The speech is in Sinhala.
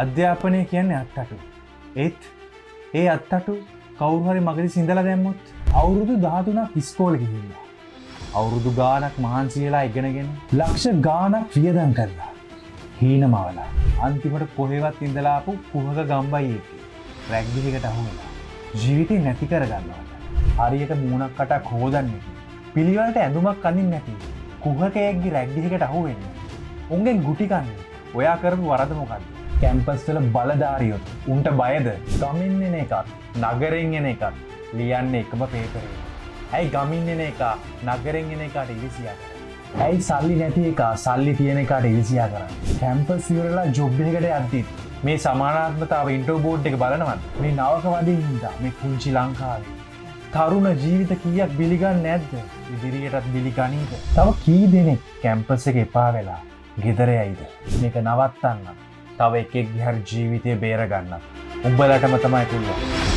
අධ්‍යාපනය කියන්නේ අත්තටු. ඒත් ඒ අත්තටු කවුරු හරි මගදී සිඳලා දැම්මොත් අවුරුදු 13ක් ඉස්කෝලේ ගිහිල්ලා අවුරුදු ගාණක් මහන්සි වෙලා ඉගෙනගෙන ලක්ෂ ගාණක් වියදම් කරලා හීනමවලා අන්තිමට කොහෙවත් ඉඳලා ආපු කුහක ගම්බයියෙක් රැග්බි එකකට අහු වෙලා ජීවිතේ නැති කරගන්නවා. හරියට මූණක් කටක් හොදන්නේ පිළිවෙලට ඇඳුමක් අඳින්නේ නැති කුහකයෙක්ගේ රැග්බි එකට අහු වෙන්නේ. උන්ගෙන් ගුටි කන්නේ. ඔයා කරපු වරද මොකද්ද? කැම්පස් වල බලධාරියොත් උන්ට බයද? ගමින් එන එකක් නගරෙන් එන එකක් ලියන්නේ එකම පේපර් එක. ඇයි ගමින් එන එක නගරෙන් එන එකට ඉරිසියා කරන්නේ? ඇයි සල්ලි නැති එක සල්ලි තියෙන එකට ඉරිසියා කරන්නේ? කැම්පස් ඉවරලා ජොබ් එකකට යද්දි මේ සමානාත්මතාව ඉන්ටර්වයුව බෝඩ් එක බලනවද? මේ නවකවදින් හින්දා මේ කුංචි ලංකාවේ තරුණ ජීවිත කීයක් බිලිගන්නේ නැද්ද? ඉදිරියටත් බිලිගනීද? තව කී දෙනෙක් කැම්පස් එක එපා වෙලා ගෙදර යයිද? මේක නවත්තන්න. තව එකෙක්ගේ හරි ජීවිතය බේරගන්න. උඹලටම තමයි පුළුවන්.